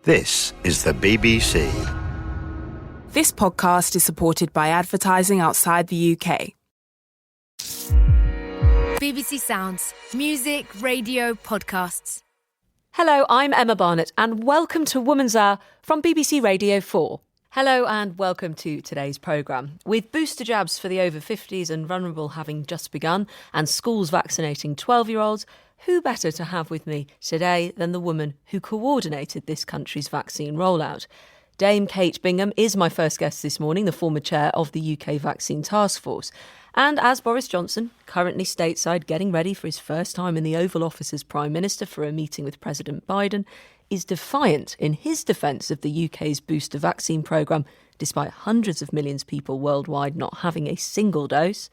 This is the BBC. This podcast is supported by advertising outside the UK. BBC Sounds. Music, radio, podcasts. Hello, I'm Emma Barnett and welcome to Woman's Hour from BBC Radio 4. Hello and welcome to today's programme. With booster jabs for the over 50s and vulnerable having just begun and schools vaccinating 12-year-olds, who better to have with me today than the woman who coordinated this country's vaccine rollout? Dame Kate Bingham is my first guest this morning, the former chair of the UK Vaccine Task Force. And as Boris Johnson, currently stateside getting ready for his first time in the Oval Office as Prime Minister for a meeting with President Biden, is defiant in his defence of the UK's booster vaccine programme, despite hundreds of millions of people worldwide not having a single dose,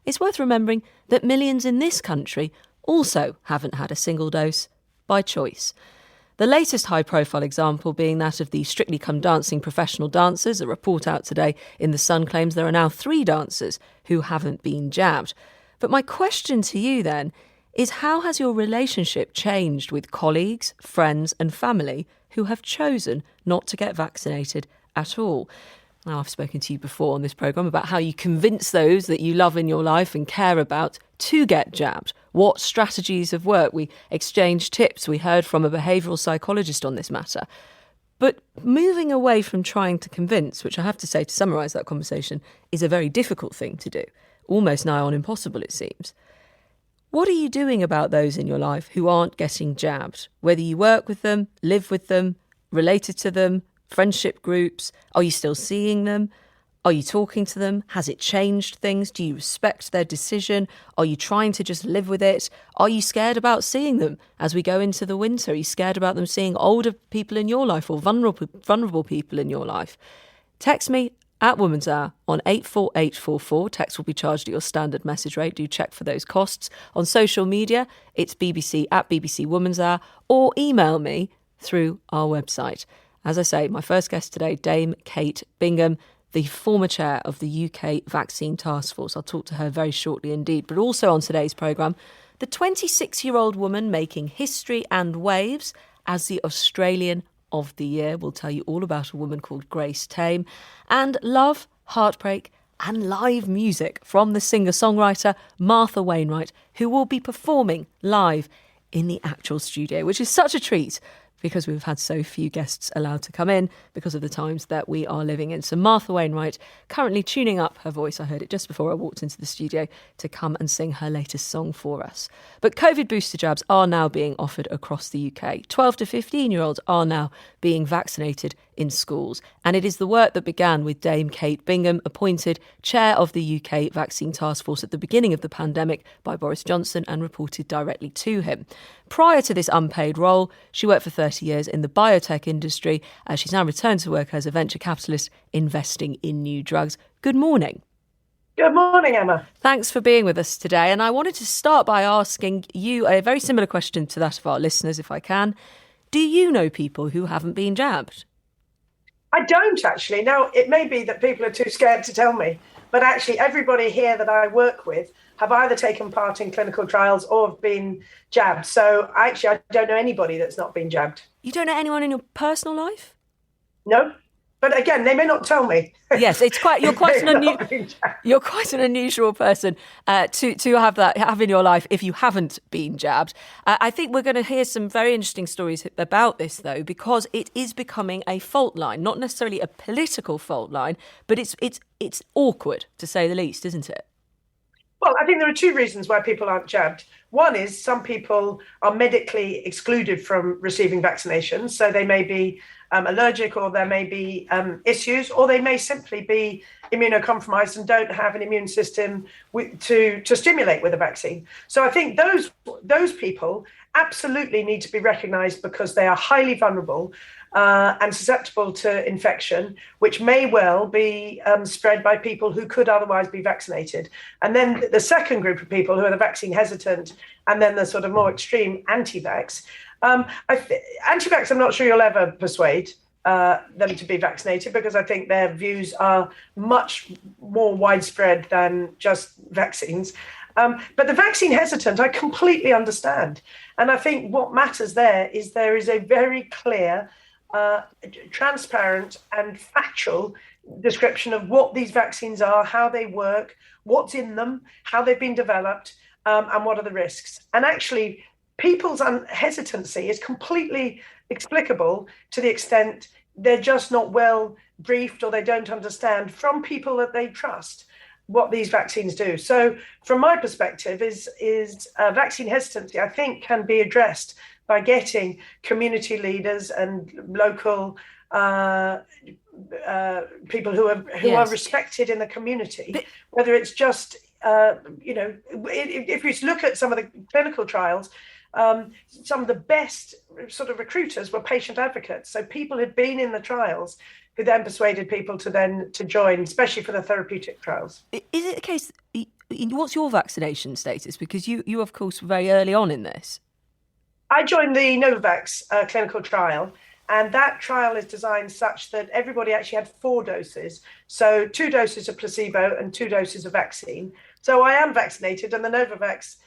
it's worth remembering that millions in this country also haven't had a single dose by choice. The latest high-profile example being that of the Strictly Come Dancing professional dancers. A report out today in The Sun claims there are now 3 dancers who haven't been jabbed. But my question to you then is, how has your relationship changed with colleagues, friends and family who have chosen not to get vaccinated at all? Now, I've spoken to you before on this programme about how you convince those that you love in your life and care about to get jabbed. What strategies have worked? We exchanged tips. We heard from a behavioural psychologist on this matter. But moving away from trying to convince, which I have to say, to summarise that conversation, is a very difficult thing to do. Almost nigh on impossible, it seems. What are you doing about those in your life who aren't getting jabbed? Whether you work with them, live with them, related to them, friendship groups, are you still seeing them? Are you talking to them? Has it changed things? Do you respect their decision? Are you trying to just live with it? Are you scared about seeing them as we go into the winter? Are you scared about them seeing older people in your life or vulnerable people in your life? Text me at Woman's Hour on 84844. Text will be charged at your standard message rate. Do check for those costs. On social media, it's BBC at BBC Woman's Hour, or email me through our website. As I say, my first guest today, Dame Kate Bingham, the former chair of the UK Vaccine Task Force. I'll talk to her very shortly indeed. But also on today's programme, the 26-year-old woman making history and waves as the Australian of the Year. We'll tell you all about a woman called Grace Tame. And love, heartbreak and live music from the singer-songwriter Martha Wainwright, who will be performing live in the actual studio, which is such a treat because we've had so few guests allowed to come in because of the times that we are living in. So Martha Wainwright currently tuning up her voice, I heard it just before I walked into the studio, to come and sing her latest song for us. But COVID booster jabs are now being offered across the UK. 12 to 15-year-olds are now being vaccinated in schools. And it is the work that began with Dame Kate Bingham, appointed chair of the UK Vaccine Task Force at the beginning of the pandemic by Boris Johnson and reported directly to him. Prior to this unpaid role, she worked for 30 years in the biotech industry. She's now returned to work as a venture capitalist investing in new drugs. Good morning. Good morning, Emma. Thanks for being with us today. And I wanted to start by asking you a very similar question to that of our listeners, if I can. Do you know people who haven't been jabbed? I don't actually. Now, it may be that people are too scared to tell me, but actually everybody here that I work with have either taken part in clinical trials or have been jabbed. So actually, I don't know anybody that's not been jabbed. You don't know anyone in your personal life? No. But again, they may not tell me. Yes, you're quite an unusual person to have in your life if you haven't been jabbed. I think we're going to hear some very interesting stories about this, though, because it is becoming a fault line, not necessarily a political fault line, but it's awkward, to say the least, isn't it? Well, I think there are 2 reasons why people aren't jabbed. One is some people are medically excluded from receiving vaccinations. So they may be allergic, or there may be issues, or they may simply be immunocompromised and don't have an immune system to stimulate with a vaccine. So I think those people absolutely need to be recognised because they are highly vulnerable and susceptible to infection, which may well be spread by people who could otherwise be vaccinated. And then the second group of people who are the vaccine hesitant, and then the sort of more extreme anti-vax. Anti-vax, I'm not sure you'll ever persuade them to be vaccinated, because I think their views are much more widespread than just vaccines. But the vaccine hesitant, I completely understand. And I think what matters there is a very clear transparent and factual description of what these vaccines are, how they work, what's in them, how they've been developed, and what are the risks. And actually, people's hesitancy is completely explicable to the extent they're just not well briefed, or they don't understand from people that they trust what these vaccines do. So from my perspective, is vaccine hesitancy, I think, can be addressed by getting community leaders and local people who are respected in the community, whether it's just, if you look at some of the clinical trials, some of the best sort of recruiters were patient advocates. So people had been in the trials who then persuaded people to join, especially for the therapeutic trials. Is it the case, what's your vaccination status? Because you of course, were very early on in this. I joined the Novavax clinical trial, and that trial is designed such that everybody actually had 4 doses. So 2 doses of placebo and 2 doses of vaccine. So I am vaccinated, and the Novavax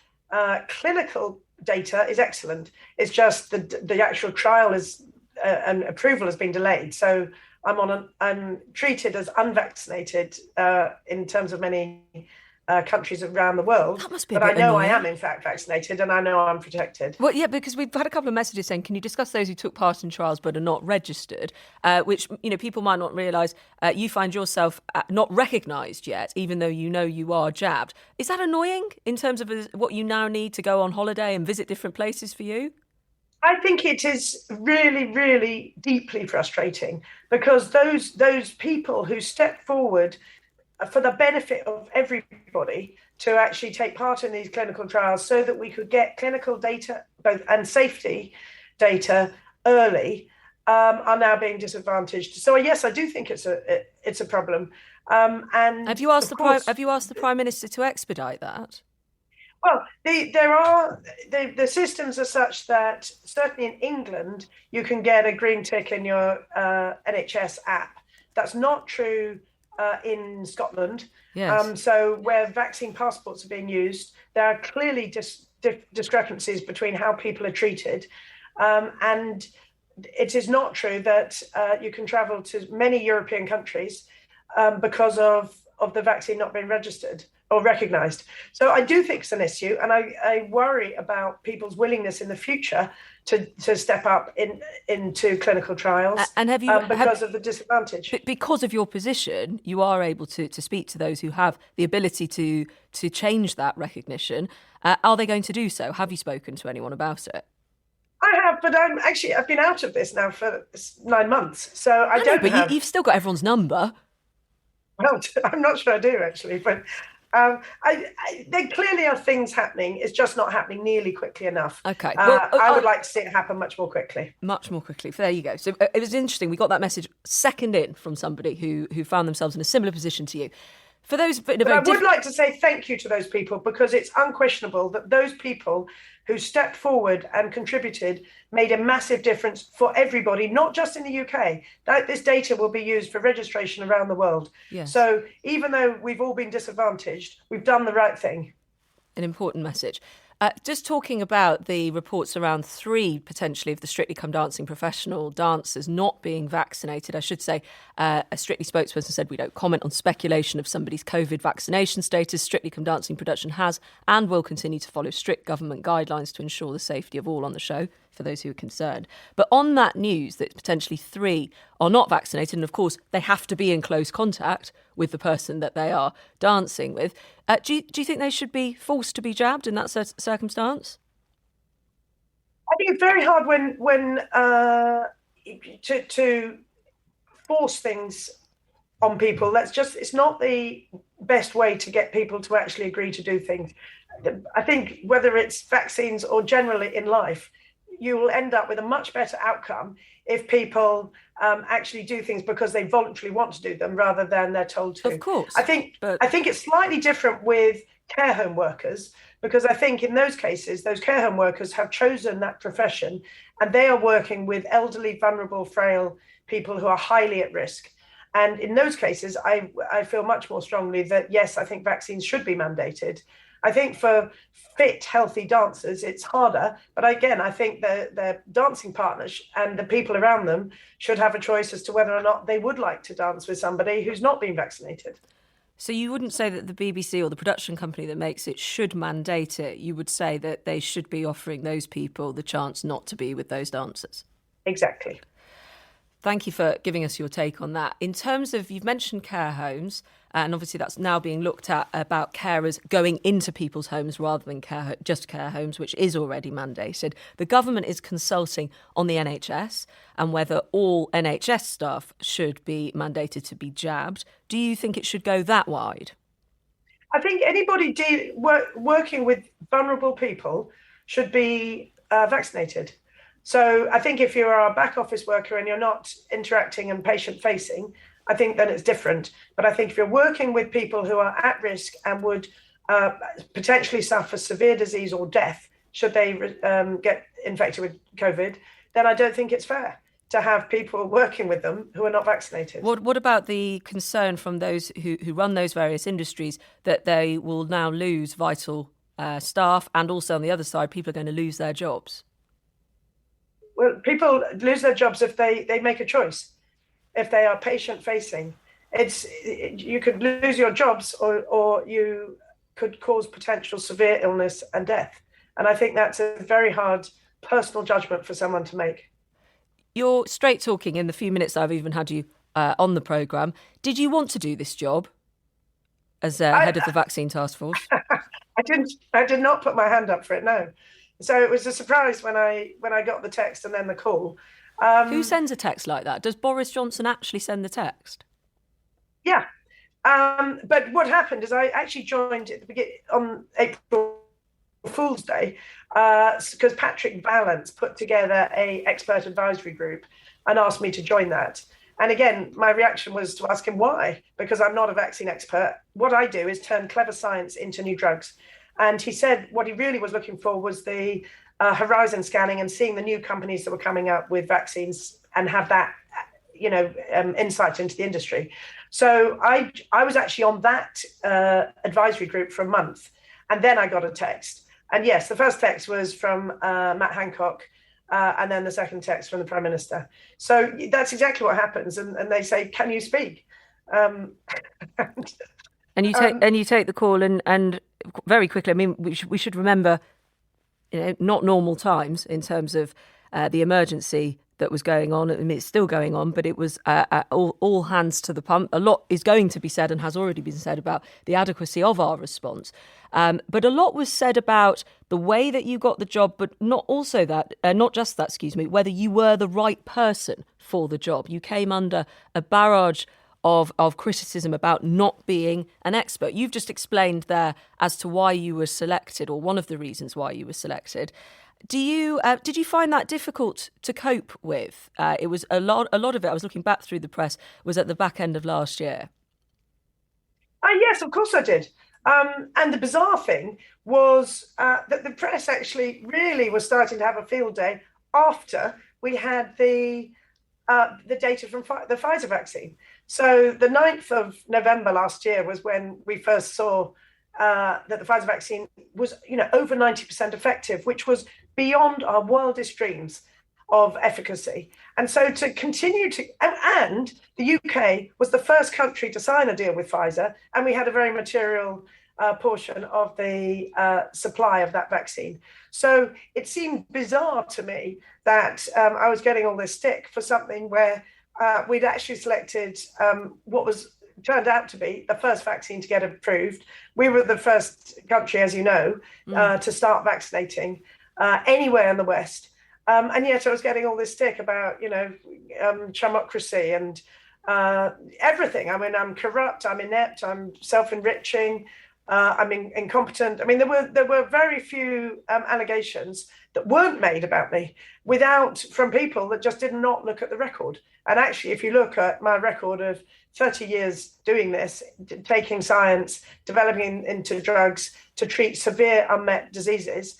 clinical data is excellent. It's just the actual trial is and approval has been delayed. So I'm treated as unvaccinated in terms of many countries around the world. That must be but I know annoying. I am in fact vaccinated, and I know I'm protected. Well, yeah, because we've had a couple of messages saying, can you discuss those who took part in trials but are not registered? Which, people might not realise you find yourself not recognised yet, even though you are jabbed. Is that annoying in terms of what you now need to go on holiday and visit different places for you? I think it is really, really deeply frustrating, because those people who step forward for the benefit of everybody to actually take part in these clinical trials so that we could get clinical data and safety data early are now being disadvantaged. So yes, I do think it's a problem. And have you asked the Prime Minister to expedite that? Well, the systems are such that certainly in England you can get a green tick in your NHS app. That's not true in Scotland. Yes. So where vaccine passports are being used, there are clearly discrepancies between how people are treated. And it is not true that you can travel to many European countries because of the vaccine not being registered or recognised. So I do think it's an issue, and I worry about people's willingness in the future to step up into clinical trials, and because of the disadvantage. Because of your position, you are able to speak to those who have the ability to change that recognition. Are they going to do so? Have you spoken to anyone about it? I have, but I've been out of this now for 9 months, so I don't know. But you've still got everyone's number. Well, I'm not sure I do, actually, but there clearly are things happening. It's just not happening nearly quickly enough. Okay. I would like to see it happen much more quickly. Much more quickly. There you go. So it was interesting. We got that message second in from somebody who found themselves in a similar position to you. For those, but I would like to say thank you to those people, because it's unquestionable that those people who stepped forward and contributed made a massive difference for everybody, not just in the UK. This data will be used for registration around the world. Yes. So even though we've all been disadvantaged, we've done the right thing. An important message. Just talking about the reports around 3 potentially of the Strictly Come Dancing professional dancers not being vaccinated. I should say a Strictly spokesperson said we don't comment on speculation of somebody's COVID vaccination status. Strictly Come Dancing production has and will continue to follow strict government guidelines to ensure the safety of all on the show, for those who are concerned. But on that news that potentially 3 are not vaccinated, and of course they have to be in close contact with the person that they are dancing with, do you think they should be forced to be jabbed in that circumstance? I think it's very hard when to force things on people. It's not the best way to get people to actually agree to do things. I think whether it's vaccines or generally in life, you will end up with a much better outcome if people actually do things because they voluntarily want to do them rather than they're told to. Of course. I think it's slightly different with care home workers, because I think in those cases, those care home workers have chosen that profession and they are working with elderly, vulnerable, frail people who are highly at risk. And in those cases, I feel much more strongly that, yes, I think vaccines should be mandated. I think for fit, healthy dancers, it's harder. But again, I think their dancing partners and the people around them should have a choice as to whether or not they would like to dance with somebody who's not been vaccinated. So you wouldn't say that the BBC or the production company that makes it should mandate it. You would say that they should be offering those people the chance not to be with those dancers. Exactly. Thank you for giving us your take on that. In terms of, you've mentioned care homes, and obviously that's now being looked at about carers going into people's homes rather than just care homes, which is already mandated. The government is consulting on the NHS and whether all NHS staff should be mandated to be jabbed. Do you think it should go that wide? I think anybody working with vulnerable people should be vaccinated. So I think if you're a back office worker and you're not interacting and patient facing, I think then it's different. But I think if you're working with people who are at risk and would potentially suffer severe disease or death should they get infected with COVID, then I don't think it's fair to have people working with them who are not vaccinated. What about the concern from those who run those various industries that they will now lose vital staff, and also on the other side, people are going to lose their jobs? Well, people lose their jobs if they make a choice, if they are patient-facing. You could lose your jobs or you could cause potential severe illness and death. And I think that's a very hard personal judgment for someone to make. You're straight talking in the few minutes I've even had you on the programme. Did you want to do this job as head of the vaccine task force? I did not put my hand up for it, no. So it was a surprise when I got the text and then the call. Who sends a text like that? Does Boris Johnson actually send the text? Yeah. But what happened is I actually joined at the beginning on April Fool's Day because Patrick Vallance put together a expert advisory group and asked me to join that. And again, my reaction was to ask him why, because I'm not a vaccine expert. What I do is turn clever science into new drugs. And he said what he really was looking for was the horizon scanning and seeing the new companies that were coming up with vaccines and have that, insight into the industry. So I was actually on that advisory group for a month. And then I got a text. And yes, the first text was from Matt Hancock, and then the second text from the Prime Minister. So that's exactly what happens. And they say, can you speak? And you take the call and very quickly, I mean, we should remember, not normal times in terms of the emergency that was going on. I mean, it's still going on, but it was all hands to the pump. A lot is going to be said and has already been said about the adequacy of our response. But a lot was said about the way that you got the job, but not just that, whether you were the right person for the job. You came under a barrage of criticism about not being an expert. You've just explained there as to why you were selected, or one of the reasons why you were selected. Did you find that difficult to cope with? It was a lot of it. I was looking back through the press, was at the back end of last year. Yes, of course I did. And the bizarre thing was that the press actually really was starting to have a field day after we had the data from the Pfizer vaccine. So the 9th of November last year was when we first saw that the Pfizer vaccine was, over 90% effective, which was beyond our wildest dreams of efficacy. And so to continue to, and the UK was the first country to sign a deal with Pfizer, and we had a very material portion of the supply of that vaccine. So it seemed bizarre to me that I was getting all this stick for something where we'd actually selected what was turned out to be the first vaccine to get approved. We were the first country, as you know, to start vaccinating anywhere in the West. And yet I was getting all this stick about, chamocracy and everything. I mean, I'm corrupt, I'm inept, I'm self-enriching, I'm incompetent. I mean, there were very few allegations that weren't made about me from people that just did not look at the record. And actually, if you look at my record of 30 years doing this, taking science, developing into drugs to treat severe unmet diseases,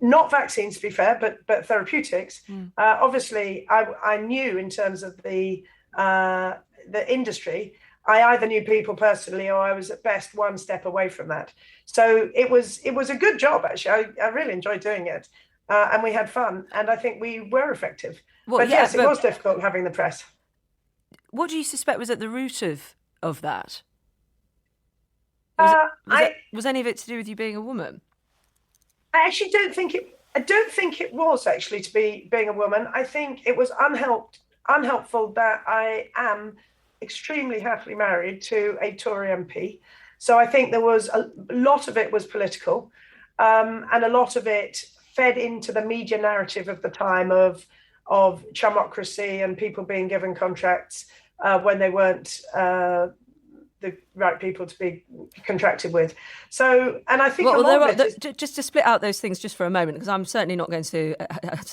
not vaccines to be fair, but therapeutics. Obviously, I knew in terms of the industry, I either knew people personally or I was at best one step away from that. So it was a good job, actually. I really enjoyed doing it. And we had fun. And I think we were effective. Well, but yes, it was difficult having the press. What do you suspect was at the root of that? Was any of it to do with you being a woman? I actually don't think it was actually to be being a woman. I think it was unhelpful that I am extremely happily married to a Tory MP. So I think there was a lot of it was political, and a lot of it fed into the media narrative of the time of chumocracy and people being given contracts when they weren't the right people to be contracted with. So, and I think just to split out those things just for a moment, because I'm certainly not going to,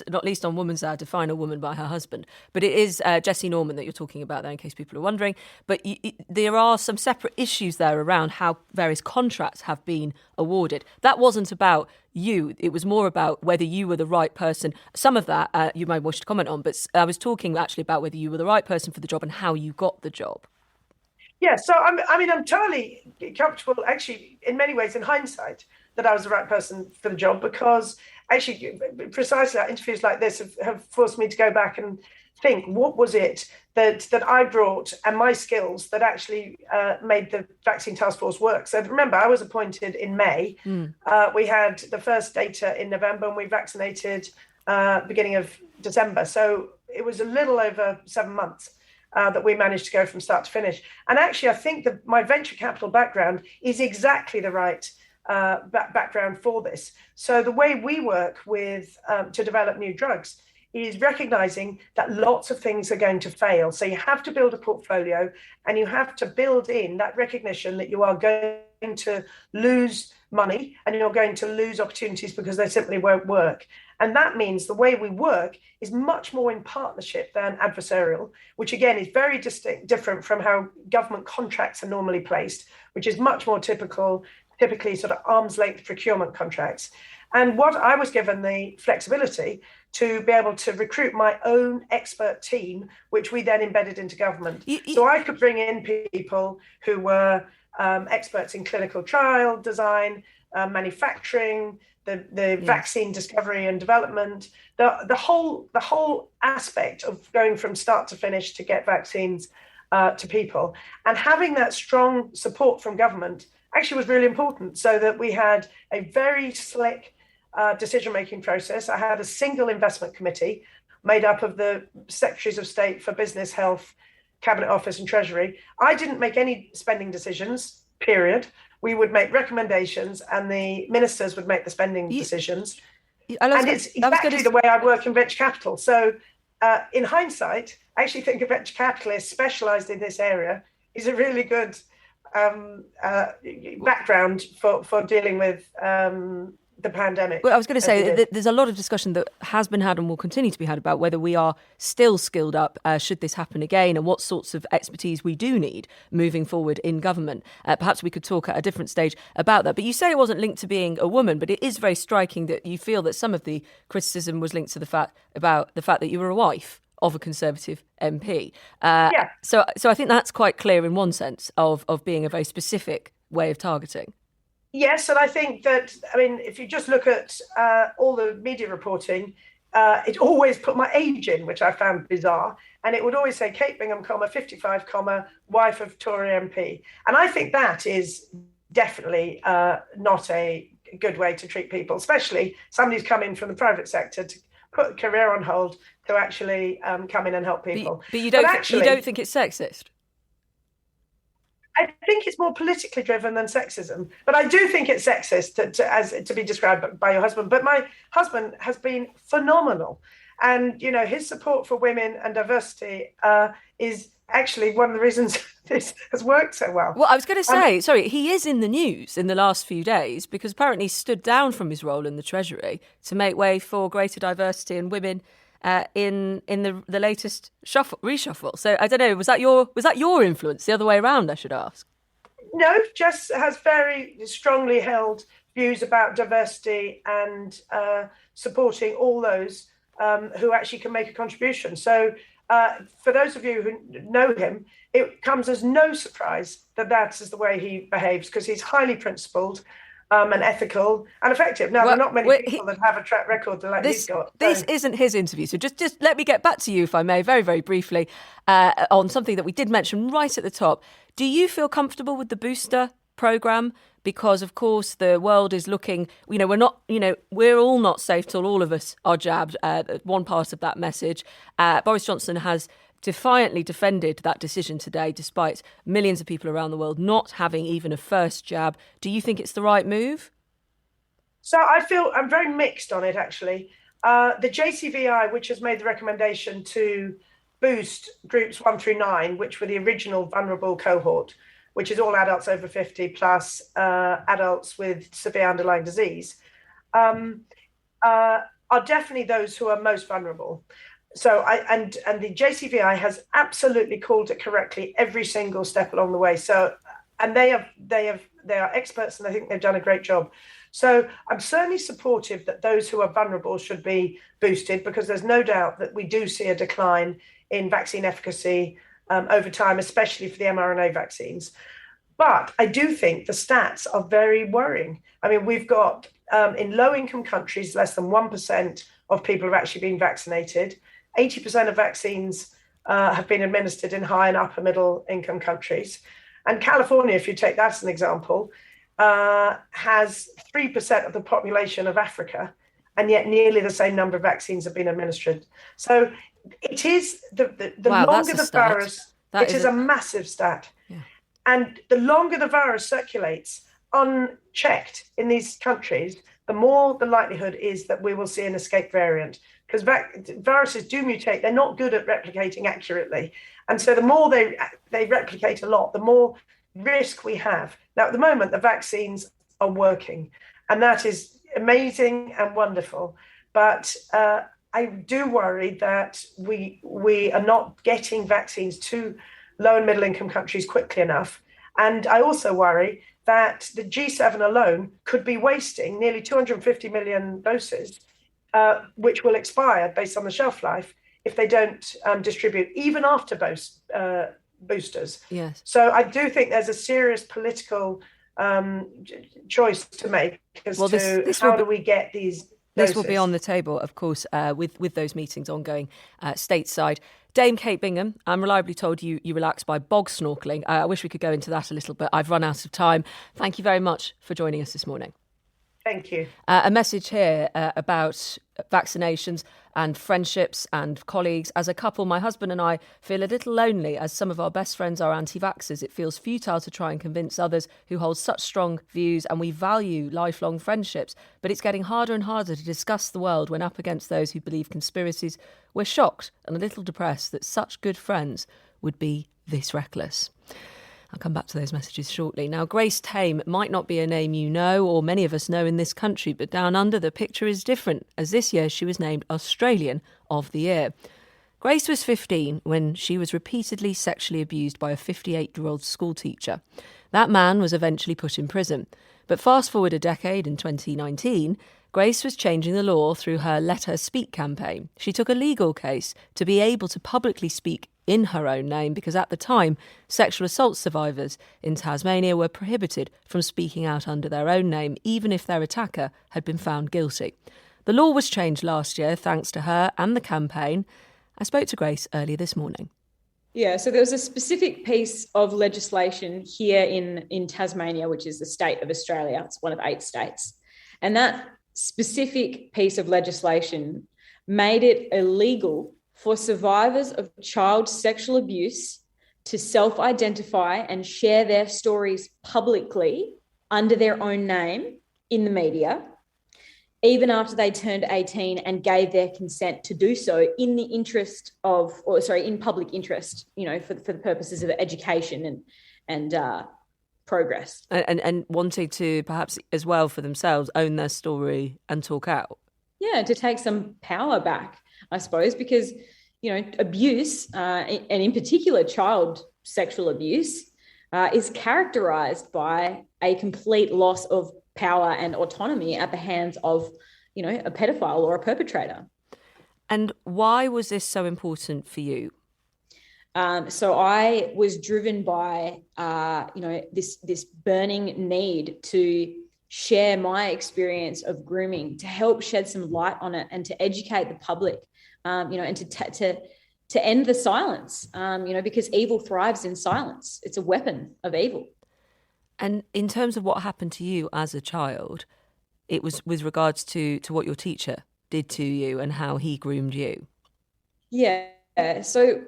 not least on Woman's Hour, define a woman by her husband. But it is Jessie Norman that you're talking about there, in case people are wondering. But there are some separate issues there around how various contracts have been awarded. That wasn't about you. It was more about whether you were the right person. Some of that you might wish to comment on, but I was talking actually about whether you were the right person for the job and how you got the job. Yeah, so I'm totally comfortable, actually, in many ways, in hindsight, that I was the right person for the job, because actually, precisely interviews like this have forced me to go back and think, what was it that I brought and my skills that actually made the Vaccine Task Force work? So remember, I was appointed in May. We had the first data in November, and we vaccinated beginning of December. So it was a little over 7 months. That we managed to go from start to finish. And actually, I think that my venture capital background is exactly the right background for this. So the way we work with to develop new drugs is recognizing that lots of things are going to fail. So you have to build a portfolio, and you have to build in that recognition that you are going to lose money and you're going to lose opportunities because they simply won't work. And that means the way we work is much more in partnership than adversarial, which again is very different from how government contracts are normally placed, which is much more typically sort of arm's length procurement contracts. And what I was given the flexibility to be able to recruit my own expert team, which we then embedded into government. So I could bring in people who were experts in clinical trial design, manufacturing, the vaccine discovery and development, the whole aspect of going from start to finish to get vaccines to people. And having that strong support from government actually was really important, so that we had a very slick decision-making process. I had a single investment committee made up of the Secretaries of State for Business, Health, Cabinet Office and Treasury. I didn't make any spending decisions, period. We would make recommendations and the ministers would make the spending decisions. And it's exactly the way I work in venture capital. So in hindsight, I actually think a venture capitalist specialised in this area is a really good background for dealing with the pandemic. Well, I was going to say there's a lot of discussion that has been had and will continue to be had about whether we are still skilled up should this happen again, and what sorts of expertise we do need moving forward in government. Perhaps we could talk at a different stage about that. But you say it wasn't linked to being a woman, but it is very striking that you feel that some of the criticism was linked to the fact that you were a wife of a Conservative MP. So I think that's quite clear in one sense of being a very specific way of targeting. Yes, and I think that, if you just look at all the media reporting, it always put my age in, which I found bizarre. And it would always say Kate Bingham, 55, wife of Tory MP. And I think that is definitely not a good way to treat people, especially somebody who's come in from the private sector to put a career on hold to actually come in and help people. But you don't think it's sexist? I think it's more politically driven than sexism, but I do think it's sexist to be described by your husband. But my husband has been phenomenal, and his support for women and diversity is actually one of the reasons this has worked so well. Well, I was going to say, he is in the news in the last few days because apparently he stood down from his role in the Treasury to make way for greater diversity and women in the latest reshuffle. So I don't know, was that your influence? The other way around, I should ask. No, Jess has very strongly held views about diversity and supporting all those who actually can make a contribution. So for those of you who know him, it comes as no surprise that that is the way he behaves, because he's highly principled and ethical and effective. Now, there are not many people that have a track record like he's got. This isn't his interview, so just let me get back to you, if I may, very, very briefly, on something that we did mention right at the top. Do you feel comfortable with the booster programme? Because, of course, the world is looking, we're all not safe till all of us are jabbed. One part of that message. Boris Johnson has defiantly defended that decision today, despite millions of people around the world not having even a first jab. Do you think it's the right move? So I'm very mixed on it, actually. The JCVI, which has made the recommendation to boost groups 1 through 9, which were the original vulnerable cohort, which is all adults over 50 plus adults with severe underlying disease, are definitely those who are most vulnerable. So and the JCVI has absolutely called it correctly every single step along the way. So, and they are experts, and I think they've done a great job. So I'm certainly supportive that those who are vulnerable should be boosted, because there's no doubt that we do see a decline in vaccine efficacy over time, especially for the mRNA vaccines. But I do think the stats are very worrying. I mean, we've got in low-income countries, less than 1% of people have actually been vaccinated. 80% of vaccines have been administered in high and upper middle income countries. And California, if you take that as an example, has 3% of the population of Africa, and yet nearly the same number of vaccines have been administered. So it is the wow, longer the virus, it is a massive stat. Yeah. And the longer the virus circulates unchecked in these countries, the more the likelihood is that we will see an escape variant, because viruses do mutate. They're not good at replicating accurately. And so the more they replicate a lot, the more risk we have. Now, at the moment, the vaccines are working, and that is amazing and wonderful. But I do worry that we are not getting vaccines to low and middle income countries quickly enough. And I also worry that the G7 alone could be wasting nearly 250 million doses, which will expire based on the shelf life if they don't distribute, even after boosters. Yes. So I do think there's a serious political choice to make as to how do we get these doses. This will be on the table, of course, with those meetings ongoing stateside. Dame Kate Bingham, I'm reliably told you relax by bog snorkeling. I wish we could go into that a little bit. I've run out of time. Thank you very much for joining us this morning. Thank you. A message here about vaccinations and friendships and colleagues. As a couple, my husband and I feel a little lonely as some of our best friends are anti-vaxxers. It feels futile to try and convince others who hold such strong views, and we value lifelong friendships. But it's getting harder and harder to discuss the world when up against those who believe conspiracies. We're shocked and a little depressed that such good friends would be this reckless. I'll come back to those messages shortly. Now, Grace Tame might not be a name you know or many of us know in this country, but down under the picture is different, as this year she was named Australian of the Year. Grace was 15 when she was repeatedly sexually abused by a 58-year-old schoolteacher. That man was eventually put in prison. But fast forward a decade, in 2019, Grace was changing the law through her Let Her Speak campaign. She took a legal case to be able to publicly speak in her own name, because at the time, sexual assault survivors in Tasmania were prohibited from speaking out under their own name, even if their attacker had been found guilty. The law was changed last year thanks to her and the campaign. I spoke to Grace earlier this morning. Yeah, so there was a specific piece of legislation here in Tasmania, which is the state of Australia. It's one of 8 states. And that specific piece of legislation made it illegal for survivors of child sexual abuse to self-identify and share their stories publicly under their own name in the media, even after they turned 18 and gave their consent to do so in the interest of, in public interest, for the purposes of education and progress. And wanting to perhaps as well for themselves own their story and talk out. Yeah, to take some power back, I suppose, because, abuse, and in particular child sexual abuse, is characterised by a complete loss of power and autonomy at the hands of, a pedophile or a perpetrator. And why was this so important for you? So I was driven by, this burning need to share my experience of grooming, to help shed some light on it and to educate the public, and to end the silence, because evil thrives in silence. It's a weapon of evil. And in terms of what happened to you as a child, it was with regards to what your teacher did to you and how he groomed you. Yeah. So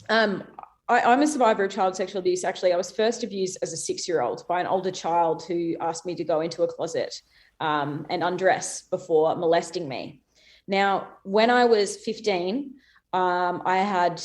I'm a survivor of child sexual abuse. Actually, I was first abused as a 6-year-old by an older child who asked me to go into a closet and undress before molesting me. Now, when I was 15, I had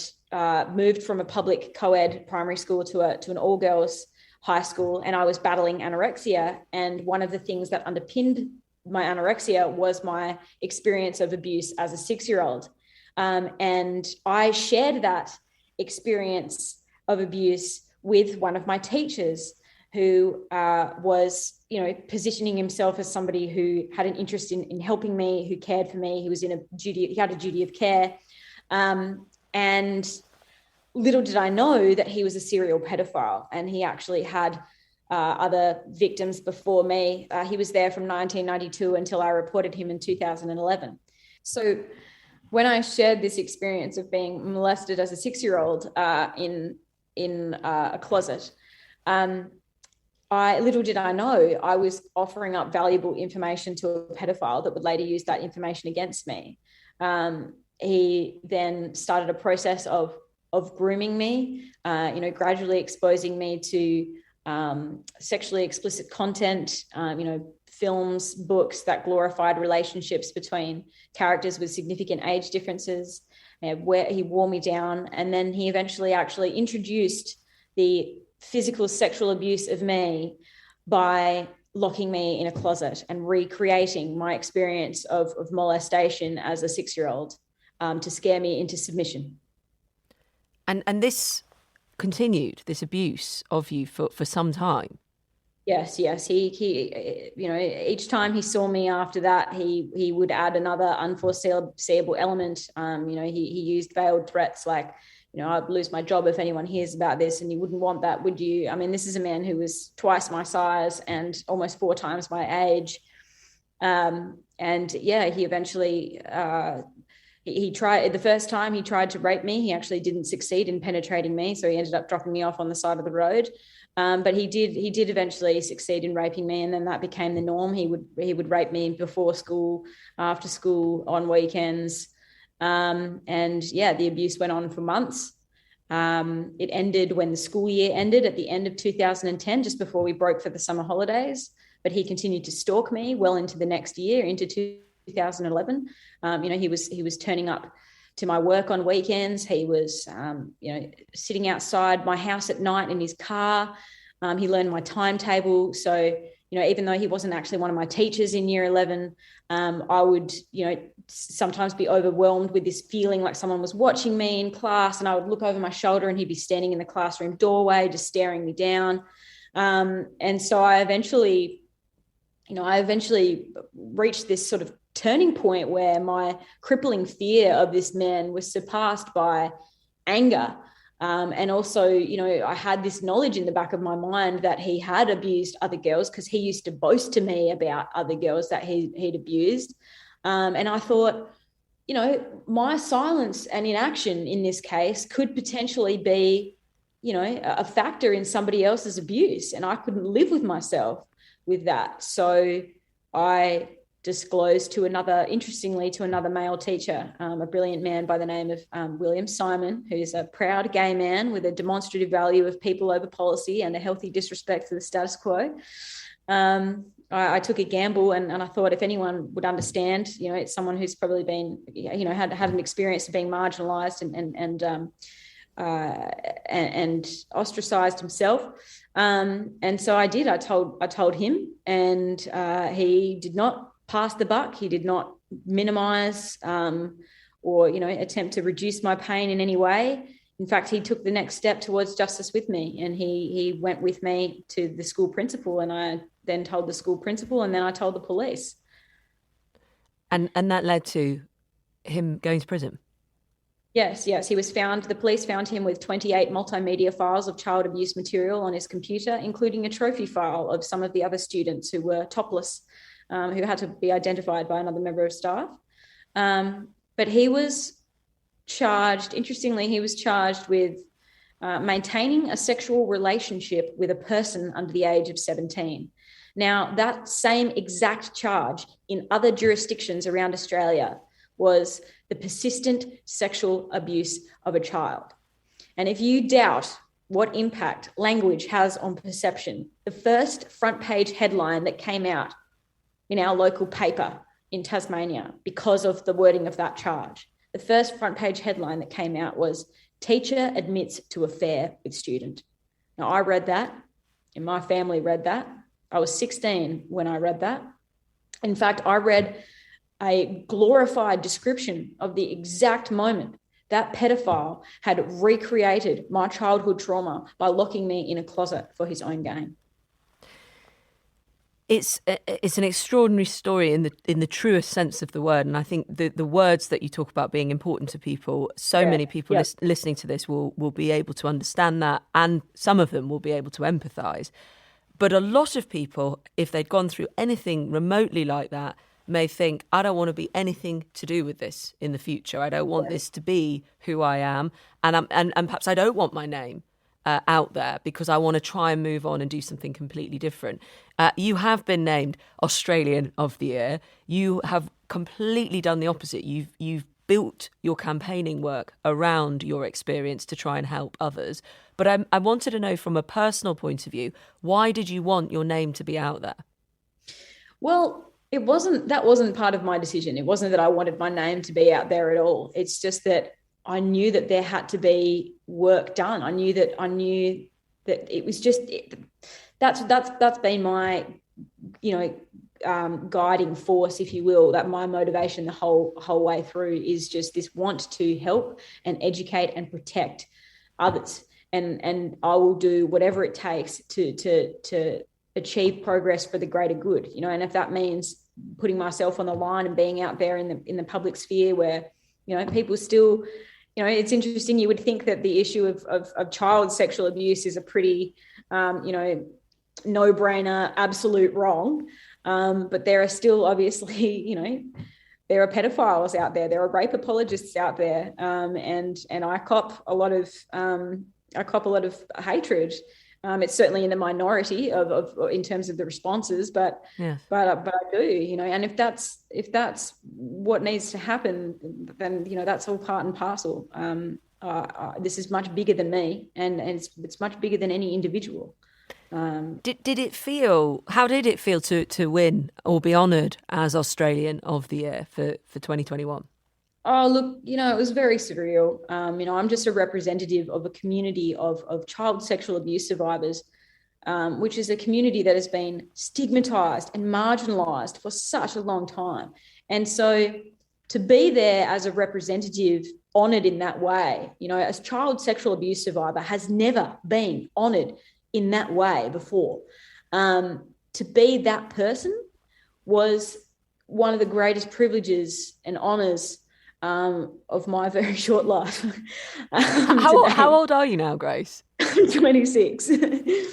moved from a public co-ed primary school to an all-girls high school, and I was battling anorexia. And one of the things that underpinned my anorexia was my experience of abuse as a 6-year-old. And I shared that experience of abuse with one of my teachers, who was, positioning himself as somebody who had an interest in helping me, who cared for me. He had a duty of care. And little did I know that he was a serial pedophile, and he actually had other victims before me. He was there from 1992 until I reported him in 2011. So when I shared this experience of being molested as a 6-year-old in a closet, little did I know I was offering up valuable information to a pedophile that would later use that information against me. He then started a process of grooming me, gradually exposing me to sexually explicit content, films, books that glorified relationships between characters with significant age differences, where he wore me down. And then he eventually actually introduced the physical sexual abuse of me by locking me in a closet and recreating my experience of molestation as a 6-year-old to scare me into submission. And this continued, this abuse of you for some time. Yes. He each time he saw me after that, he would add another unforeseeable element. He used veiled threats like, I'd lose my job if anyone hears about this, and you wouldn't want that, would you? I mean, this is a man who was twice my size and almost 4 times my age. He eventually, he tried, the first time he tried to rape me, he actually didn't succeed in penetrating me. So he ended up dropping me off on the side of the road. But he did eventually succeed in raping me. And then that became the norm. He would rape me before school, after school, on weekends. The abuse went on for months. It ended when the school year ended at the end of 2010, just before we broke for the summer holidays. But he continued to stalk me well into the next year, into 2011. He was turning up to my work on weekends. He was, sitting outside my house at night in his car. He learned my timetable. So, even though he wasn't actually one of my teachers in year 11, I would, sometimes be overwhelmed with this feeling like someone was watching me in class, and I would look over my shoulder and he'd be standing in the classroom doorway, just staring me down. And so I eventually reached this sort of turning point where my crippling fear of this man was surpassed by anger. And also, I had this knowledge in the back of my mind that he had abused other girls, because he used to boast to me about other girls that he'd abused. And I thought, my silence and inaction in this case could potentially be, a factor in somebody else's abuse. And I couldn't live with myself with that. So I disclosed to another male teacher, a brilliant man by the name of William Simon, who's a proud gay man with a demonstrative value of people over policy and a healthy disrespect for the status quo. I took a gamble, and I thought if anyone would understand, it's someone who's probably been, had an experience of being marginalized and ostracized himself. And so I did. I told him, and he did not pass the buck. He did not minimize or attempt to reduce my pain in any way. In fact, he took the next step towards justice with me, and he went with me to the school principal, and I then told the school principal, and then I told the police. And that led to him going to prison? Yes, he was found. The police found him with 28 multimedia files of child abuse material on his computer, including a trophy file of some of the other students who were topless, who had to be identified by another member of staff. But he was charged, interestingly, with maintaining a sexual relationship with a person under the age of 17. Now, that same exact charge in other jurisdictions around Australia was the persistent sexual abuse of a child. And if you doubt what impact language has on perception, the first front page headline that came out in our local paper in Tasmania because of the wording of that charge, the first front page headline that came out was "Teacher admits to affair with student." Now, I read that, and my family read that. I was 16 when I read that. In fact, I read a glorified description of the exact moment that pedophile had recreated my childhood trauma by locking me in a closet for his own gain. It's an extraordinary story in the truest sense of the word, and I think the words that you talk about being important to people, many people listening to this will be able to understand that, and some of them will be able to empathise. But a lot of people, if they'd gone through anything remotely like that, may think, I don't want to be anything to do with this in the future. I don't want this to be who I am, and perhaps I don't want my name out there because I want to try and move on and do something completely different. You have been named Australian of the Year. You have completely done the opposite. You've built your campaigning work around your experience to try and help others. But I wanted to know, from a personal point of view, why did you want your name to be out there? Well, that wasn't part of my decision. It wasn't that I wanted my name to be out there at all. It's just that I knew that there had to be work done. I knew that it was just that's been my guiding force, if you will. That my motivation the whole way through is just this want to help and educate and protect others, and I will do whatever it takes to achieve progress for the greater good. And if that means putting myself on the line and being out there in the public sphere where people still. It's interesting. You would think that the issue of child sexual abuse is a pretty, no-brainer, absolute wrong. But there are still obviously, there are pedophiles out there. There are rape apologists out there, and I cop a lot of hatred. It's certainly in the minority of in terms of the responses, but I do, and if that's what needs to happen, then that's all part and parcel. This is much bigger than me, and it's much bigger than any individual. How did it feel to win or be honoured as Australian of the Year for 2021? Oh, look, it was very surreal. I'm just a representative of a community of child sexual abuse survivors, which is a community that has been stigmatised and marginalised for such a long time. And so to be there as a representative, honoured in that way, a child sexual abuse survivor has never been honoured in that way before. To be that person was one of the greatest privileges and honours of my very short life. How old are you now, Grace? I'm 26. It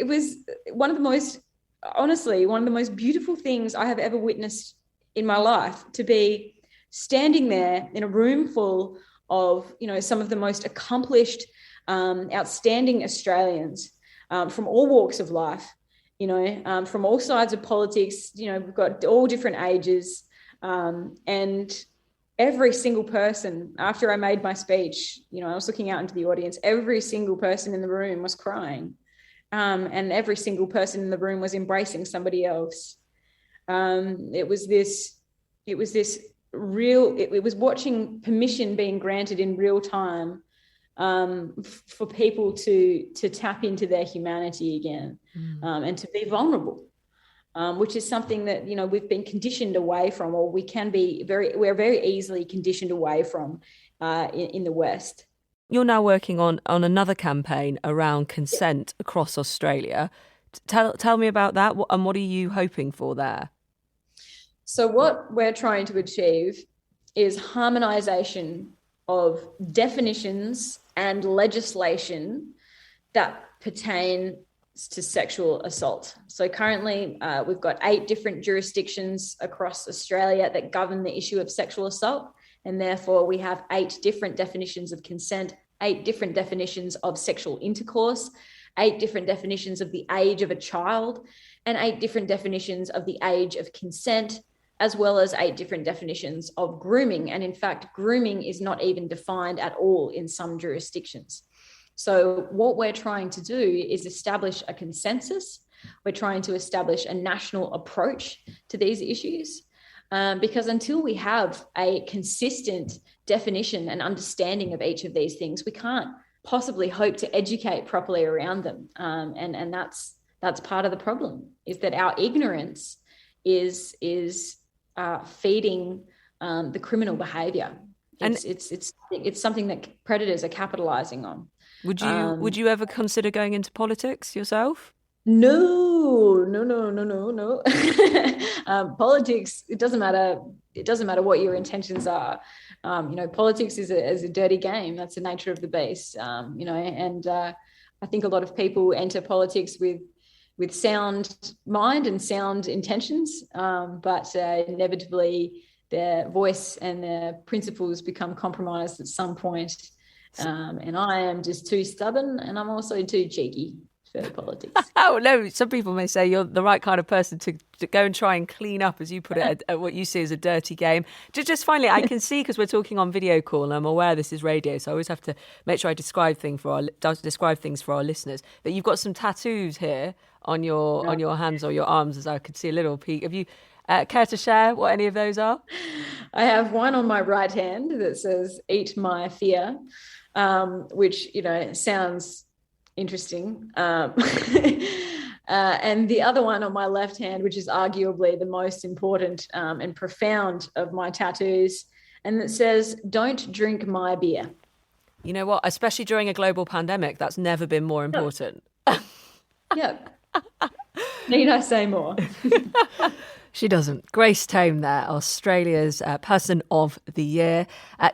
was one of the most beautiful things I have ever witnessed in my life, to be standing there in a room full of, some of the most accomplished, outstanding Australians from all walks of life, from all sides of politics. We've got all different ages. And every single person, after I made my speech, I was looking out into the audience, every single person in the room was crying. And every single person in the room was embracing somebody else. It was watching permission being granted in real time, for people to tap into their humanity again, and to be vulnerable. Which is something that, we've been conditioned away from, or we're very easily conditioned away from in the West. You're now working on another campaign around consent across Australia. Tell me about that, and what are you hoping for there? So what we're trying to achieve is harmonization of definitions and legislation that pertain to sexual assault. So currently we've got 8 different jurisdictions across Australia that govern the issue of sexual assault. And therefore we have 8 different definitions of consent, 8 different definitions of sexual intercourse, 8 different definitions of the age of a child, and 8 different definitions of the age of consent, as well as 8 different definitions of grooming. And in fact, grooming is not even defined at all in some jurisdictions. So what we're trying to do is establish a consensus. We're trying to establish a national approach to these issues, because until we have a consistent definition and understanding of each of these things, we can't possibly hope to educate properly around them. And that's part of the problem, is that our ignorance is feeding the criminal behavior. It's something that predators are capitalizing on. Would you ever consider going into politics yourself? No. Politics, it doesn't matter what your intentions are. Politics is a dirty game. That's the nature of the beast. And I think a lot of people enter politics with sound mind and sound intentions, but inevitably their voice and their principles become compromised at some point. And I am just too stubborn, and I'm also too cheeky for politics. Oh, no, some people may say you're the right kind of person to go and try and clean up, as you put it, at what you see as a dirty game. Just finally, I can see, because we're talking on video call, and I'm aware this is radio, so I always have to make sure I describe things for our listeners, that you've got some tattoos here on your hands or your arms, as I could see a little peek. Have you care to share what any of those are? I have one on my right hand that says "Eat my fear," which sounds interesting. And the other one on my left hand, which is arguably the most important and profound of my tattoos, and it says, "Don't drink my beer." You know what? Especially during a global pandemic, that's never been more important. Yeah. Need I say more? She doesn't. Grace Tame there, Australia's Person of the Year.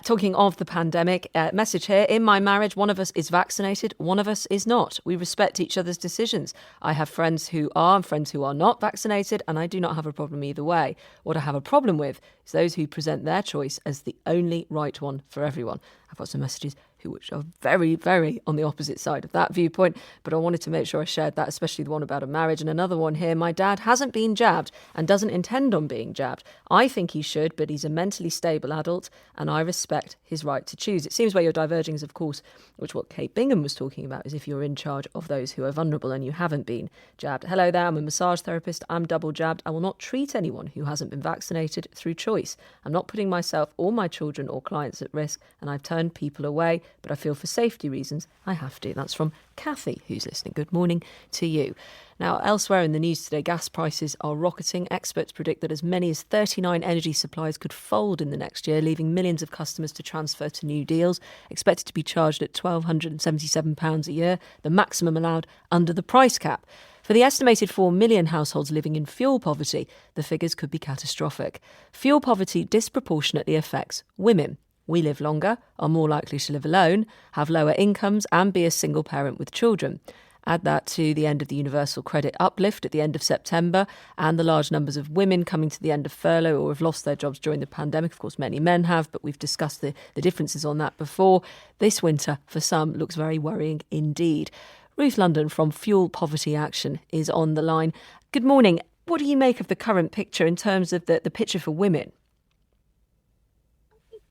Talking of the pandemic, message here. In my marriage, one of us is vaccinated, one of us is not. We respect each other's decisions. I have friends who are and friends who are not vaccinated, and I do not have a problem either way. What I have a problem with is those who present their choice as the only right one for everyone. I've got some messages which are very, very on the opposite side of that viewpoint, but I wanted to make sure I shared that, especially the one about a marriage. And another one here, my dad hasn't been jabbed and doesn't intend on being jabbed. I think he should, but he's a mentally stable adult and I respect his right to choose. It seems where you're diverging is, of course, which what Kate Bingham was talking about, is if you're in charge of those who are vulnerable and you haven't been jabbed. Hello there, I'm a massage therapist. I'm double jabbed. I will not treat anyone who hasn't been vaccinated through choice. I'm not putting myself or my children or clients at risk, and I've turned people away, but I feel for safety reasons I have to. That's from Kathy, who's listening. Good morning to you. Now, elsewhere in the news today, gas prices are rocketing. Experts predict that as many as 39 energy suppliers could fold in the next year, leaving millions of customers to transfer to new deals, expected to be charged at £1,277 a year, the maximum allowed under the price cap. For the estimated 4 million households living in fuel poverty, the figures could be catastrophic. Fuel poverty disproportionately affects women. We live longer, are more likely to live alone, have lower incomes and be a single parent with children. Add that to the end of the universal credit uplift at the end of September and the large numbers of women coming to the end of furlough or have lost their jobs during the pandemic. Of course, many men have, but we've discussed the differences on that before. This winter, for some, looks very worrying indeed. Ruth London from Fuel Poverty Action is on the line. Good morning. What do you make of the current picture in terms of the picture for women?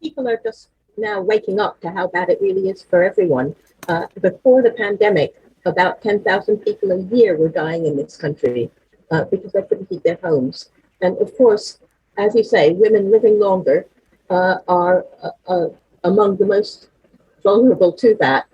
People are just now waking up to how bad it really is for everyone. Before the pandemic, about 10,000 people a year were dying in this country because they couldn't keep their homes. And of course, as you say, women living longer are among the most vulnerable to that.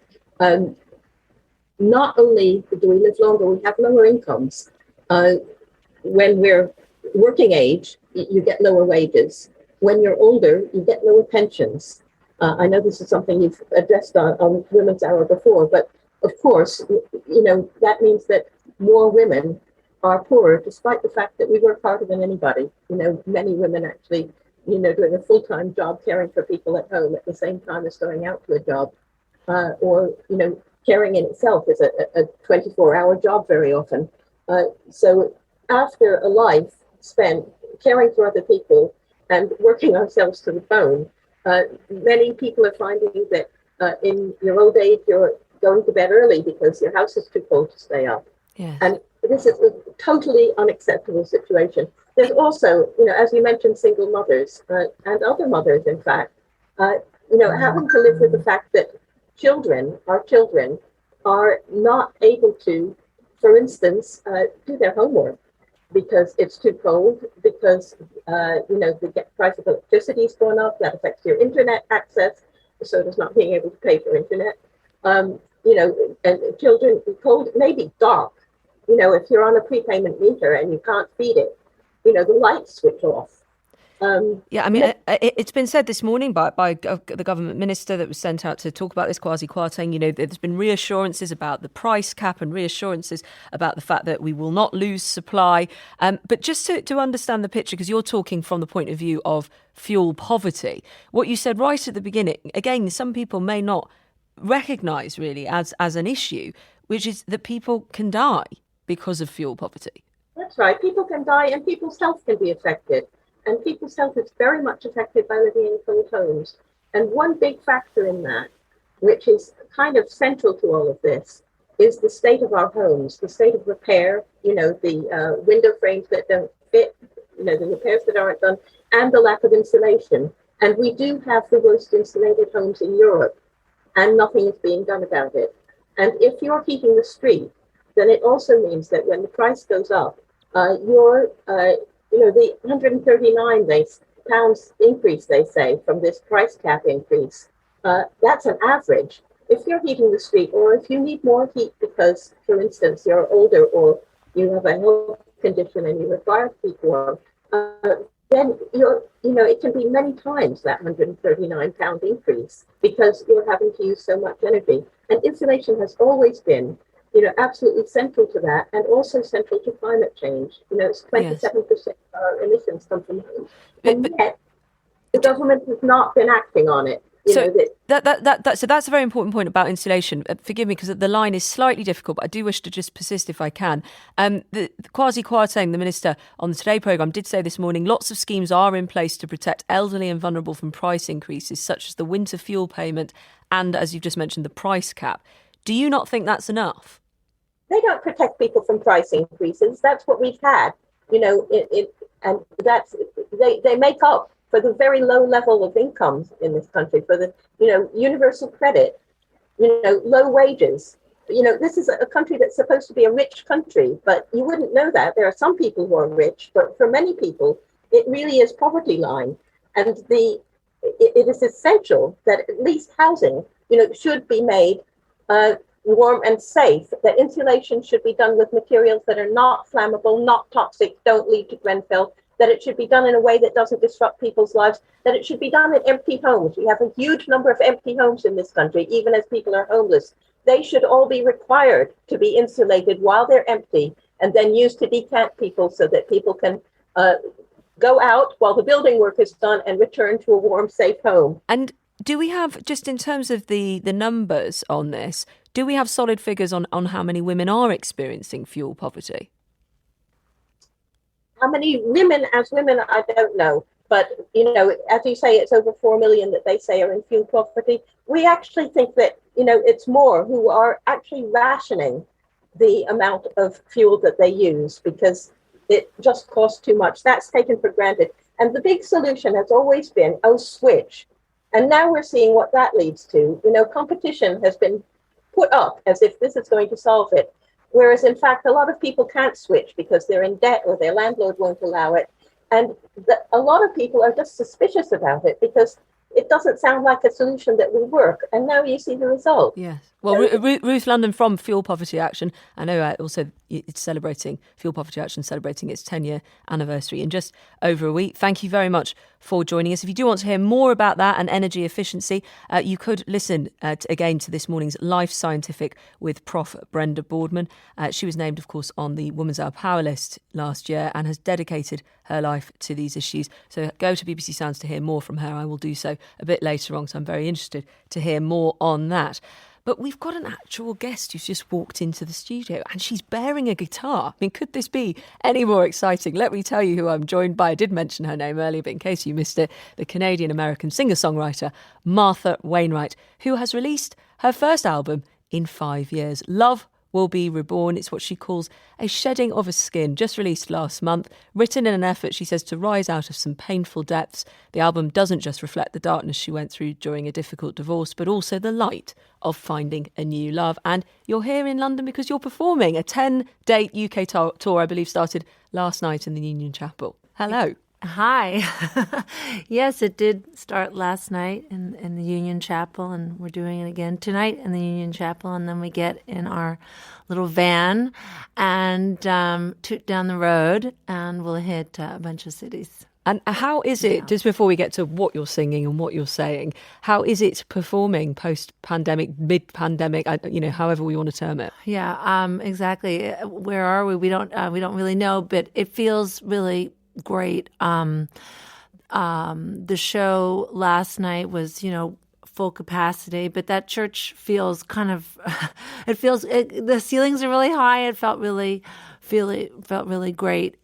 Not only do we live longer, we have lower incomes. When we're working age, you get lower wages. When you're older, you get lower pensions. I know this is something you've addressed on Women's Hour before, but of course, that means that more women are poorer, despite the fact that we work harder than anybody. Many women actually doing a full-time job caring for people at home at the same time as going out to a job, or caring in itself is a 24-hour job very often. So after a life spent caring for other people and working ourselves to the bone, many people are finding that in your old age, you're going to bed early because your house is too cold to stay up. Yes. And this is a totally unacceptable situation. There's also, as you mentioned, single mothers and other mothers, in fact, having to live with the fact that our children are not able to, for instance, do their homework because it's too cold, because, the price of electricity is going up. That affects your internet access. So does not being able to pay for internet. And children, cold, maybe dark. If you're on a prepayment meter and you can't feed it, the lights switch off. It's been said this morning by the government minister that was sent out to talk about this, Kwasi Kwarteng, there's been reassurances about the price cap and reassurances about the fact that we will not lose supply. But just to understand the picture, because you're talking from the point of view of fuel poverty, what you said right at the beginning, again, some people may not recognise really as an issue, which is that people can die because of fuel poverty. That's right. People can die and people's health can be affected. And people's health is very much affected by living in cold homes. And one big factor in that, which is kind of central to all of this, is the state of our homes, the state of repair, the window frames that don't fit, the repairs that aren't done, and the lack of insulation. And we do have the worst insulated homes in Europe, and nothing is being done about it. And if you're heating the street, then it also means that when the price goes up, the 139 pounds increase, they say, from this price cap increase, that's an average. If you're heating the street, or if you need more heat because, for instance, you're older or you have a health condition and you require to keep warm, then it can be many times that 139 pound increase because you're having to use so much energy. And insulation has always been absolutely central to that, and also central to climate change. It's 27% of our emissions come from homes, and yet the government has not been acting on it. So that's a very important point about insulation. Forgive me because the line is slightly difficult, but I do wish to just persist if I can. The Kwasi Kwarteng, the minister on the Today programme, did say this morning lots of schemes are in place to protect elderly and vulnerable from price increases, such as the winter fuel payment and, as you've just mentioned, the price cap. Do you not think that's enough? They don't protect people from price increases. That's what we've had, and that's they make up for the very low level of incomes in this country, for the universal credit, low wages. This is a country that's supposed to be a rich country, but you wouldn't know that. There are some people who are rich, but for many people, it really is poverty line, and it is essential that at least housing, should be made warm and safe, that insulation should be done with materials that are not flammable, not toxic, don't lead to Grenfell, that it should be done in a way that doesn't disrupt people's lives, that it should be done in empty homes. We have a huge number of empty homes in this country, even as people are homeless. They should all be required to be insulated while they're empty and then used to decant people so that people can go out while the building work is done and return to a warm, safe home. And do we have, just in terms of the numbers on this, do we have solid figures on how many women are experiencing fuel poverty? How many women, I don't know. But, as you say, it's over 4 million that they say are in fuel poverty. We actually think that, it's more who are actually rationing the amount of fuel that they use because it just costs too much. That's taken for granted. And the big solution has always been, switch. And now we're seeing what that leads to. Competition has been put up as if this is going to solve it. Whereas, in fact, a lot of people can't switch because they're in debt or their landlord won't allow it. And a lot of people are just suspicious about it because it doesn't sound like a solution that will work. And now you see the result. Yes. Well, Ruth London from Fuel Poverty Action, I know also it's celebrating, Fuel Poverty Action celebrating its 10-year anniversary in just over a week. Thank you very much for joining us. If you do want to hear more about that and energy efficiency, you could listen again to this morning's Life Scientific with Prof. Brenda Boardman. She was named, of course, on the Women's Hour Power List last year and has dedicated her life to these issues. So go to BBC Sounds to hear more from her. I will do so a bit later on, so I'm very interested to hear more on that. But we've got an actual guest who's just walked into the studio and she's bearing a guitar. I mean, could this be any more exciting? Let me tell you who I'm joined by. I did mention her name earlier, but in case you missed it, the Canadian-American singer-songwriter Martha Wainwright, who has released her first album in 5 years. Love Will Be Reborn. It's what she calls a shedding of a skin, just released last month, written in an effort, she says, to rise out of some painful depths. The album doesn't just reflect the darkness she went through during a difficult divorce, but also the light of finding a new love. And you're here in London because you're performing a 10-date UK tour, I believe started last night in the Union Chapel. Hello. Hi. Yes, it did start last night in the Union Chapel, and we're doing it again tonight in the Union Chapel. And then we get in our little van and toot down the road, and we'll hit a bunch of cities. And how is it, just before we get to what you're singing and what you're saying, how is it performing post-pandemic, mid-pandemic, however we want to term it? Yeah, exactly. Where are we? We don't really know, but it feels really great. The show last night was, full capacity, but that church feels kind of, the ceilings are really high. It felt really great.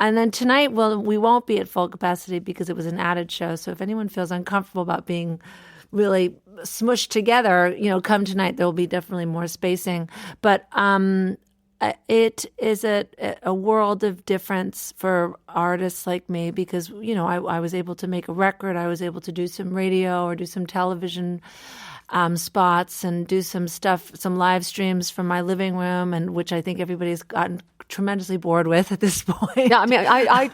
And then tonight, we won't be at full capacity because it was an added show. So if anyone feels uncomfortable about being really smushed together, come tonight. There will be definitely more spacing. But it is a world of difference for artists like me because, I was able to make a record. I was able to do some radio or do some television spots and do some stuff, some live streams from my living room, and which I think everybody's gotten tremendously bored with at this point. Yeah, I mean,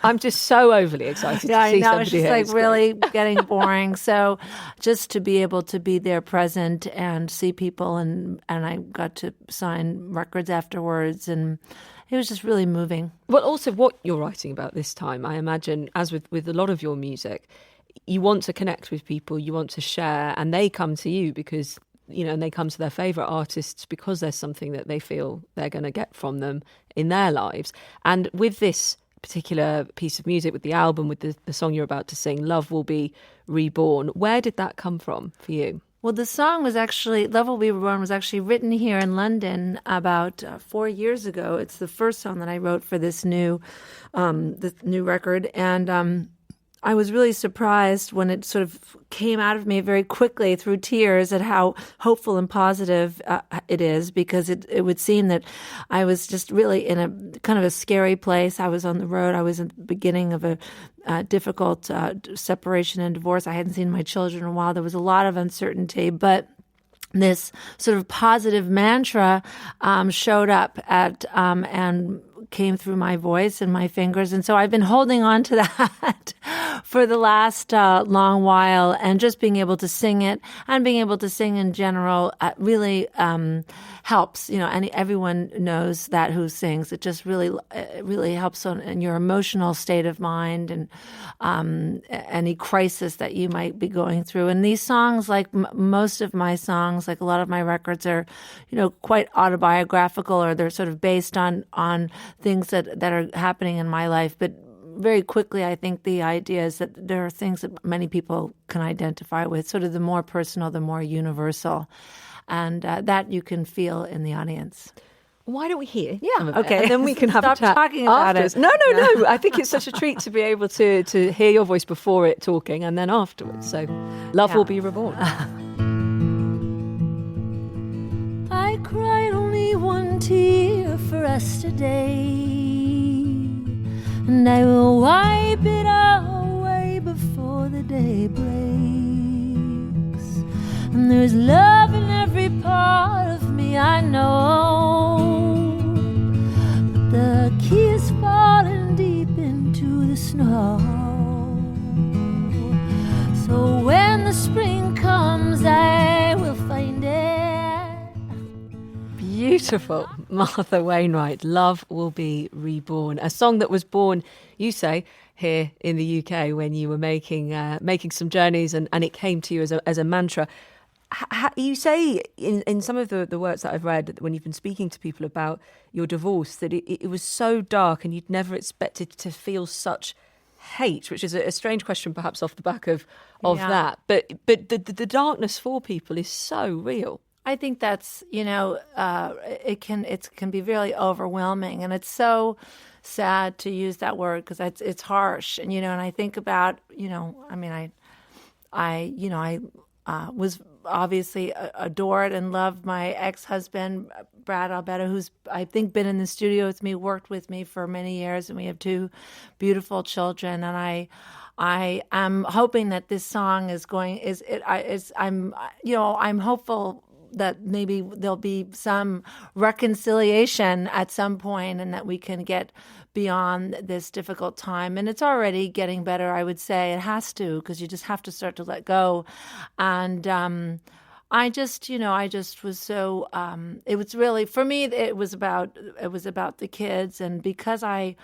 I'm just so overly excited to see somebody here. It's just really getting boring. So just to be able to be there present and see people, and I got to sign records afterwards, and it was just really moving. But also what you're writing about this time, I imagine, as with a lot of your music, you want to connect with people, you want to share, and they come to you because, and they come to their favourite artists because there's something that they feel they're going to get from them in their lives. And with this particular piece of music, with the album, with the song you're about to sing, Love Will Be Reborn, where did that come from for you? Well, the song was actually, Love Will Be Reborn was actually written here in London about 4 years ago. It's the first song that I wrote for this new record. And I was really surprised when it sort of came out of me very quickly through tears at how hopeful and positive it is, because it would seem that I was just really in a kind of a scary place. I was on the road. I was at the beginning of a difficult separation and divorce. I hadn't seen my children in a while. There was a lot of uncertainty, but this sort of positive mantra showed up and came through my voice and my fingers. And so I've been holding on to that for the last long while, and just being able to sing it and being able to sing in general really helps. And everyone knows that who sings. It just really helps in your emotional state of mind and any crisis that you might be going through. And these songs, like most of my songs, like a lot of my records, are quite autobiographical, or they're sort of based on things that are happening in my life. But very quickly, I think the idea is that there are things that many people can identify with, sort of the more personal, the more universal, and that you can feel in the audience. Why don't we hear? Yeah, okay. And then we can have a chat talking about afterwards. it. No. I think it's such a treat to be able to hear your voice before it talking and then afterwards. So, Love Will Be Reborn. I cried only one tear for us today, and I will wipe it away before the day breaks. And there's love in every part of me, I know, but the key is falling deep into the snow. So when the spring comes, I will find it. Beautiful. Martha Wainwright, Love Will Be Reborn. A song that was born, you say, here in the UK when you were making some journeys, and it came to you as a mantra. You say in some of the works that I've read, when you've been speaking to people about your divorce, that it was so dark and you'd never expected to feel such hate, which is a strange question perhaps off the back of that. But the darkness for people is so real. I think that's, it can be really overwhelming, and it's so sad to use that word because it's harsh. And, and I think about, I was obviously adored and loved my ex-husband, Brad Alberto, who's, I think, been in the studio with me, worked with me for many years, and we have 2 beautiful children. And I am hoping that this song I'm hopeful that maybe there'll be some reconciliation at some point and that we can get beyond this difficult time. And it's already getting better, I would say. It has to, because you just have to start to let go. And I just was so, it was really, for me, it was about the kids. And because I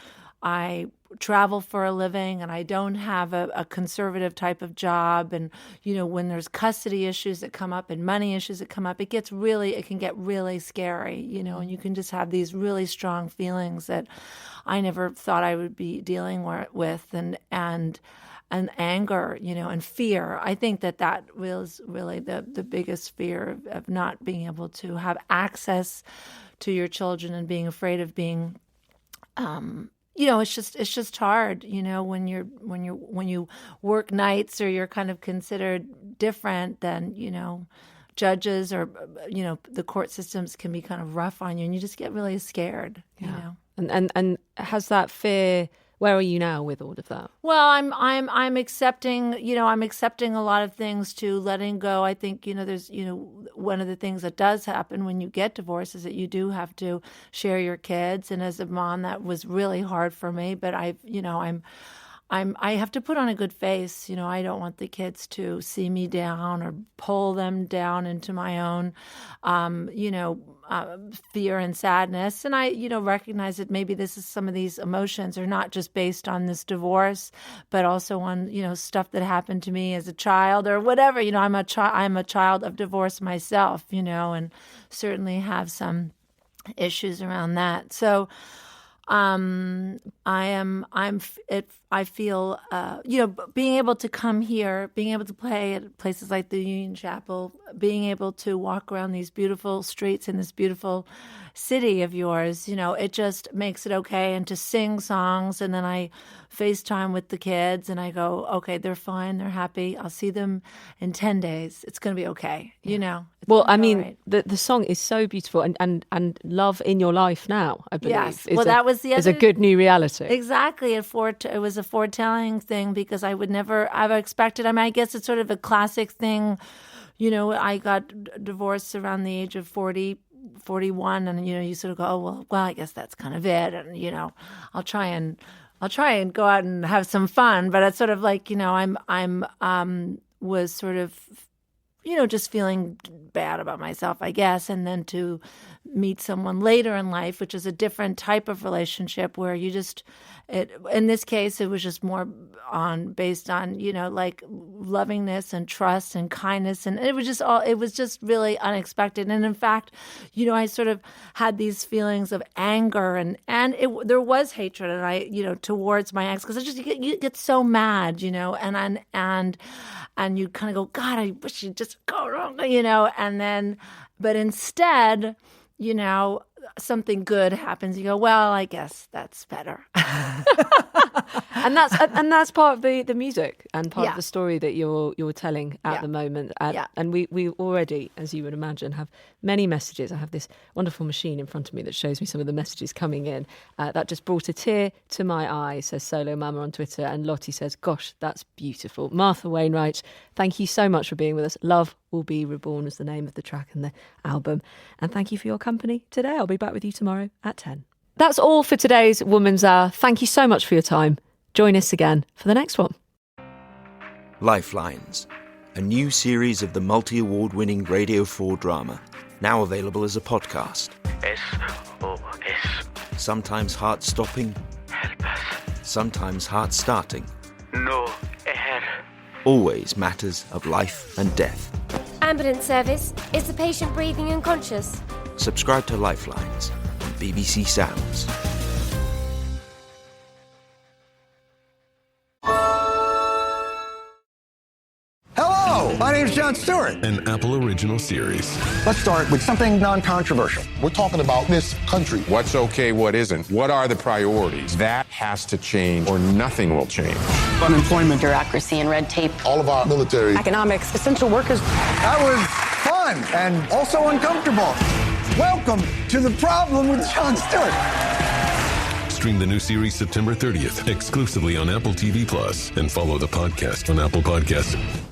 travel for a living and I don't have a conservative type of job, and when there's custody issues that come up and money issues that come up, it can get really scary, and you can just have these really strong feelings that I never thought I would be dealing with, and anger, and fear. I think that was really the biggest fear of not being able to have access to your children and being afraid of being it's just hard, when you work nights or you're kind of considered different than, judges or, the court systems can be kind of rough on you, and you just get really scared, you know. And has that fear, where are you now with all of that? Well, I'm accepting, I'm accepting a lot of things, to letting go. I think, there's, one of the things that does happen when you get divorced is that you do have to share your kids. And as a mom, that was really hard for me, but I have to put on a good face. I don't want the kids to see me down or pull them down into my own, fear and sadness. And I, recognize that maybe some of these emotions are not just based on this divorce, but also on, stuff that happened to me as a child or whatever. I'm a child of divorce myself, and certainly have some issues around that. So, I feel, being able to come here, being able to play at places like the Union Chapel, being able to walk around these beautiful streets in this beautiful city of yours, it just makes it okay. And to sing songs, and then I FaceTime with the kids and I go, okay, they're fine, they're happy. I'll see them in 10 days. It's going to be okay, Well, I mean, right. the song is so beautiful, and love in your life now, I believe. Yes, that was the other... is a good new reality. Exactly. It was a foretelling thing, because I would never have expected. I guess it's sort of a classic thing. I got divorced around the age of 40, 41, and you sort of go, oh well, I guess that's kind of it, and I'll try and go out and have some fun. But it's sort of like, was sort of, just feeling bad about myself, I guess. And then to meet someone later in life, which is a different type of relationship where you just, in this case, it was just more based on, like lovingness and trust and kindness. And it was just really unexpected. And in fact, I sort of had these feelings of anger and there was hatred, and I, towards my ex, because you get so mad, and you kind of go, God, I wish you'd just go wrong, and then, but instead, something good happens. You go, well, I guess that's better. and that's part of the music and part of the story that you're telling at the moment. And we already, as you would imagine, have many messages. I have this wonderful machine in front of me that shows me some of the messages coming in. That just brought a tear to my eye, says Solo Mama on Twitter. And Lottie says, gosh, that's beautiful. Martha Wainwright, thank you so much for being with us. Love Will Be Reborn is the name of the track and the album. And thank you for your company today. I'll be back with you tomorrow at 10. That's all for today's Woman's Hour. Thank you so much for your time. Join us again for the next one. Lifelines, a new series of the multi-award-winning Radio 4 drama, now available as a podcast. SOS. Sometimes heart-stopping. Help us. Sometimes heart-starting. No air. Always matters of life and death. And ambulance service? Is the patient breathing unconscious? Subscribe to Lifelines on BBC Sounds. Hello, my name's Jon Stewart. An Apple original series. Let's start with something non-controversial. We're talking about this country. What's okay, what isn't? What are the priorities? That has to change or nothing will change. Unemployment, bureaucracy and red tape. All of our military. Economics, essential workers. That was fun and also uncomfortable. Welcome to The Problem with Jon Stewart. Stream the new series September 30th, exclusively on Apple TV Plus, and follow the podcast on Apple Podcasts.